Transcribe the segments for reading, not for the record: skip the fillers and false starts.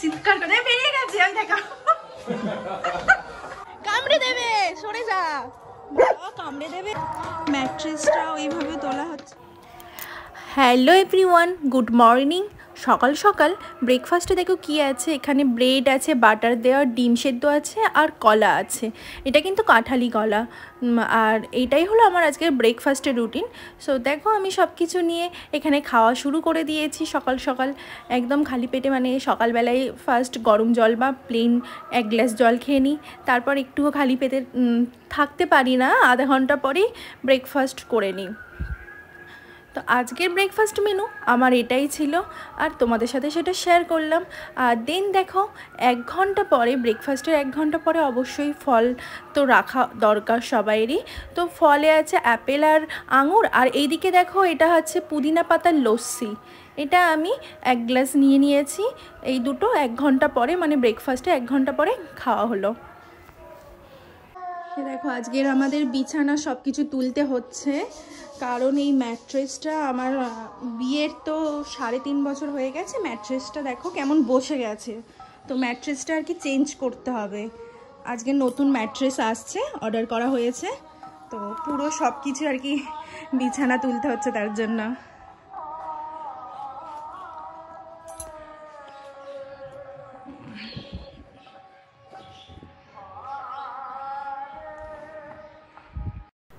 চিৎকার করে বেরিয়ে গেছে, ওই দেখো কামড়ে দেবে, সরে যা, কামড়ে দেবে। ম্যাট্রেসটা ওইভাবে তোলা হচ্ছে। Hello everyone, good morning. সকাল সকাল ব্রেকফাস্টে দেখো কি আছে, এখানে ব্রেড আছে, বাটার দেওয়া, ডিম সেদ্ধ আছে আর কলা আছে। এটা কিন্তু কাঁঠালি কলা। আর এইটাই হলো আমার আজকের ব্রেকফাস্টের রুটিন। সো দেখো আমি সব কিছু নিয়ে এখানে খাওয়া শুরু করে দিয়েছি সকাল সকাল, একদম খালি পেটে। মানে সকালবেলায় ফার্স্ট গরম জল বা প্লেন 1 গ্লাস জল খেয়ে নিই, তারপর একটুও খালি পেটে থাকতে পারি না, আধা ঘন্টা পরেই ব্রেকফাস্ট করে নিই। তো আজকের ব্রেকফাস্ট মেনু আমার এটাই ছিল, আর তোমাদের সাথে সেটা শেয়ার করলাম। আর দেন দেখো 1 ঘন্টা পরে, ব্রেকফাস্টের 1 ঘন্টা পরে অবশ্যই ফল তো রাখা দরকার সবাইরই। তো ফলে আছে অ্যাপেল আর আঙুর, আর এইদিকে দেখো এটা হচ্ছে পুদিনা পাতার লস্যি। এটা আমি 1 গ্লাস নিয়ে নিয়েছি। এই দুটো 1 ঘন্টা পরে, মানে ব্রেকফাস্টে 1 ঘন্টা পরে খাওয়া হলো। দেখো আজকের আমাদের বিছানা সব কিছু তুলতে হচ্ছে, কারণ এই ম্যাট্রেসটা আমার বিয়ের তো 3.5 বছর হয়ে গেছে। ম্যাট্রেসটা দেখো কেমন বসে গেছে, তো ম্যাট্রেসটা আর কি চেঞ্জ করতে হবে। আজকে নতুন ম্যাট্রেস আসছে, অর্ডার করা হয়েছে, তো পুরো সব কিছু আর কি বিছানা তুলতে হচ্ছে তার জন্য।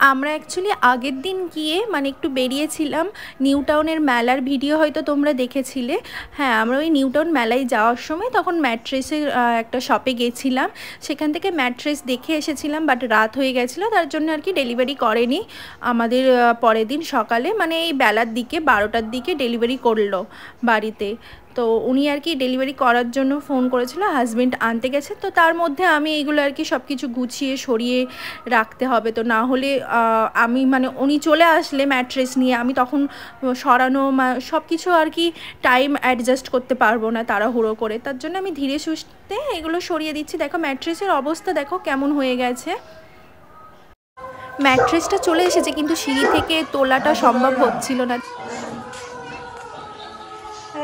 আমরা অ্যাকচুয়ালি আগের দিন গিয়ে মানে একটু বেরিয়েছিলাম, নিউ টাউনের মেলার ভিডিও হয়তো তোমরা দেখেছিলে। হ্যাঁ, আমরা ওই নিউ টাউন মেলায় যাওয়ার সময় তখন ম্যাট্রেসের একটা শপে গেছিলাম, সেখান থেকে ম্যাট্রেস দেখে এসেছিলাম, বাট রাত হয়ে গেছিলো, তার জন্য আর কি ডেলিভারি করেনি আমাদের। পরের দিন সকালে মানে এই বেলার দিকে 12টার দিকে ডেলিভারি করলো বাড়িতে। তো উনি আর কি ডেলিভারি করার জন্য ফোন করেছিল, হাজব্যান্ড আনতে গেছে। তো তার মধ্যে আমি এইগুলো আর কি সব কিছু গুছিয়ে সরিয়ে রাখতে হবে, তো না হলে আমি মানে উনি চলে আসলে ম্যাট্রেস নিয়ে, আমি তখন সরানো সব কিছু আর কি টাইম অ্যাডজাস্ট করতে পারবো না তাড়াহুড়ো করে। তার জন্য আমি ধীরে সুস্থে এগুলো সরিয়ে দিচ্ছি। দেখো ম্যাট্রেসের অবস্থা দেখো কেমন হয়ে গেছে। ম্যাট্রেসটা চলে এসেছে, কিন্তু সিঁড়ি থেকে তোলাটা সম্ভব হচ্ছিল না।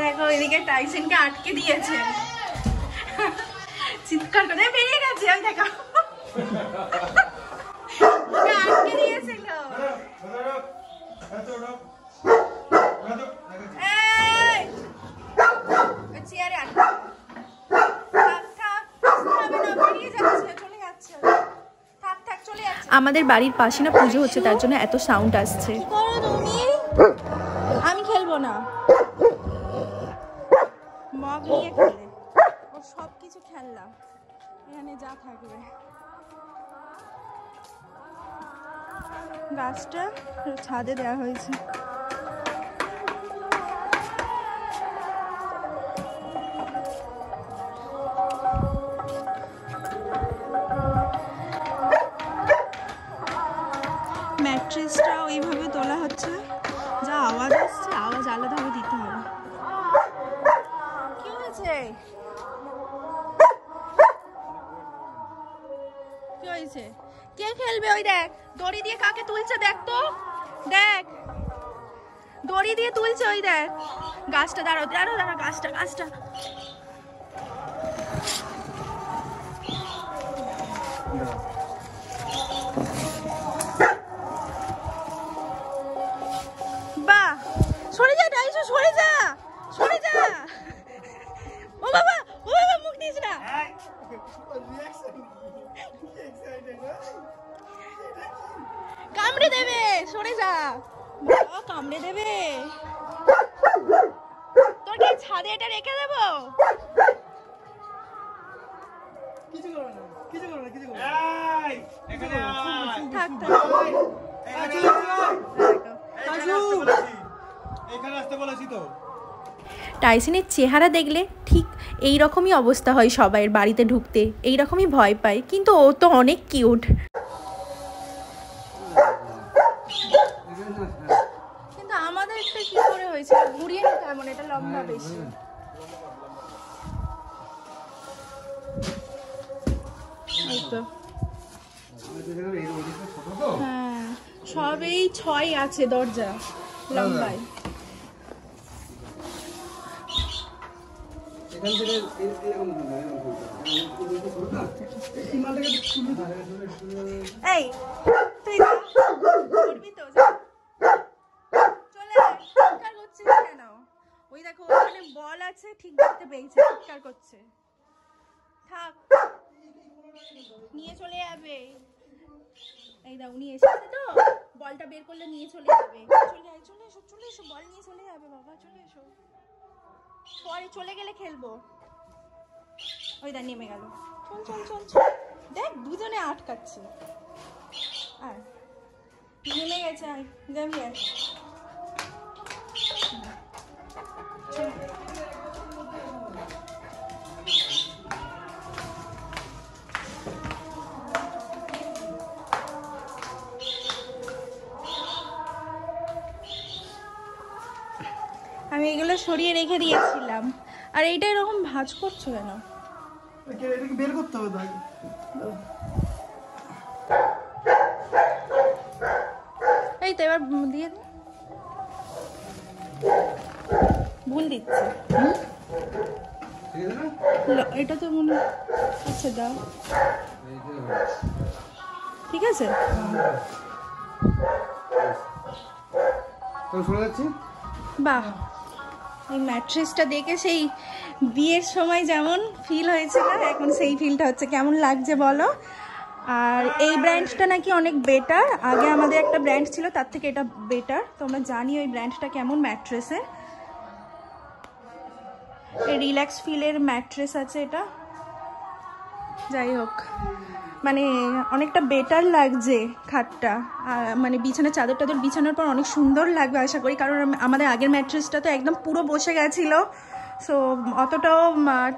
দেখো এদিকে টাইসনকে আটকে দিয়েছে, চিৎকার করে বেরিয়ে গেছে, ওই দেখো আটকে দিয়েছিল। চেয়ারে আটকে আমাদের বাড়ির পাশে না পুজো হচ্ছে, তার জন্য এত সাউন্ড আসছে। আমি খেলবো না, মগ নিয়ে খেলে, ওর সব কিছু খেললাম, এখানে যা থাকবে। গাছটা ছাদে দেওয়া হয়েছে। ম্যাট্রেসটা ওইভাবে তোলা হচ্ছে, যা আওয়াজ আসছে আওয়াজ আলাদাভাবে দিতে হবে। কি হয়েছে, কি হয়েছে, কে খেলবে? ওই দেখ দড়ি দিয়ে কাকে তুলছে, দেখ তো, দেখ দড়ি দিয়ে তুলছে, ওই দেখ। গাছটা দাঁড়াও দাঁড়াও দাঁড়াও, গাছটা গাছটা বাহ, সরে যা টাইসু, সরে যা, সরে যা। ও বাবা, ও বাবা, মুখ দিস না। কামড়ে দেবে, সরে যা, কামড়ে দেবে। তোর কি ছাদে এটা রেখে দেবো? কিছু করো না, কিছু করো না, কিছু করো না। এখানে থাক থাক, এখানে আসতে বলেছি তো। টাইসনের চেহারা দেখলে ঠিক এই রকমই অবস্থা হয় সবাই বাড়িতে ঢুকতে, এই রকমই ভয় পায়, কিন্তু ও তো অনেক কিউট। কিন্তু আমাদের একটা কি করে হয়েছে, ঘুরিয়ে নিতে এমন, এটা লম্বা বেশি। হ্যাঁ, সব এই 6 আছে দরজা লম্বায়। এই তুই করবি তো, চলে চিৎকার করছিস কেন? ওই দেখো ওখানে বল আছে, ঠিক দেখতে পেয়েছে, চিৎকার করছে। থাক, নিয়ে চলে যাবে। এই দাও, উনি এসেছে তো, বলটা বের করলে নিয়ে চলে যাবে। চলে এসো, চলে এসো, বল নিয়ে চলে যাবে বাবা, চলে এসো, পরে চলে গেলে খেলবো। ওই দা নেমে গেল, চল চল চল চল, দেখ দুজনে আটকাচ্ছে। আর নেমে গেছে, আয় যাবি, আর আমি এগুলো সরিয়ে রেখে দিয়েছিলাম। আর এইটা এরকম ভাঁজ করছো কেন? এটাকে বের করতে হবে তাই। এই তো এবার দিয়ে দে। ভুল দিচ্ছে, এটা তো মনে, আচ্ছা দাও, ঠিক আছে। বাহ, এই ম্যাট্রেসটা দেখে সেই বিয়ের সময় যেমন ফিল হয়েছিল, এখন সেই ফিলটা হচ্ছে। কেমন লাগছে বলো? আর এই ব্র্যান্ডটা নাকি অনেক বেটার, আগে আমাদের একটা ব্র্যান্ড ছিল তার থেকে এটা বেটার। তোমরা জানি ওই ব্র্যান্ডটা কেমন ম্যাট্রেসের। এই রিল্যাক্স ফিলের ম্যাট্রেস আছে এটা। যাই হোক, মানে অনেকটা বেটার লাগছে খাটটা, মানে বিছানার চাদর টাদর বিছানোর পর অনেক সুন্দর লাগবে আশা করি, কারণ আমাদের আগের ম্যাট্রেসটা তো একদম পুরো বসে গেছিলো, সো অতটাও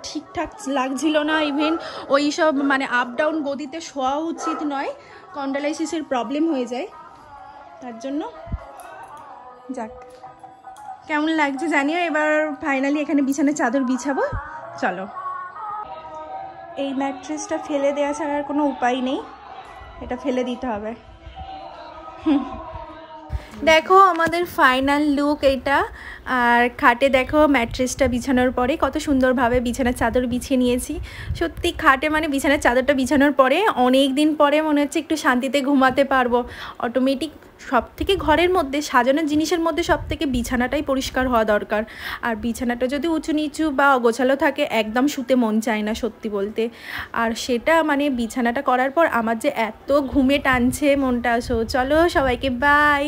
ঠিকঠাক লাগছিল না। ইভেন ওই সব মানে আপ ডাউন গদিতে শোয়া উচিত নয়, কন্ডালাইসিসের প্রবলেম হয়ে যায়, তার জন্য। যাক, কেমন লাগছে জানিও। এবার ফাইনালি এখানে বিছানার চাদর বিছাবো, চলো। এই ম্যাট্রেসটা ফেলে দেওয়া ছাড়া আর কোনো উপায় নেই, এটা ফেলে দিতে হবে। দেখো আমাদের ফাইনাল লুক এইটা। আর খাটে দেখো ম্যাট্রেসটা বিছানোর পরে কত সুন্দরভাবে বিছানার চাদর বিছিয়ে নিয়েছি। সত্যি খাটে মানে বিছানার চাদরটা বিছানোর পরে অনেক দিন পরে মনে হচ্ছে একটু শান্তিতে ঘুমাতে পারবো। অটোমেটিক সব থেকে ঘরের মধ্যে সাজানোর জিনিসের মধ্যে সব থেকে বিছানাটাই পরিষ্কার হওয়া দরকার। আর বিছানাটা যদি উঁচু নিচু বা অগোছালো থাকে একদম শুতে মন চায় না সত্যি বলতে। আর সেটা মানে বিছানাটা করার পর আমার যে এত ঘুমে টানছে মনটা। চলো সবাইকে বাই।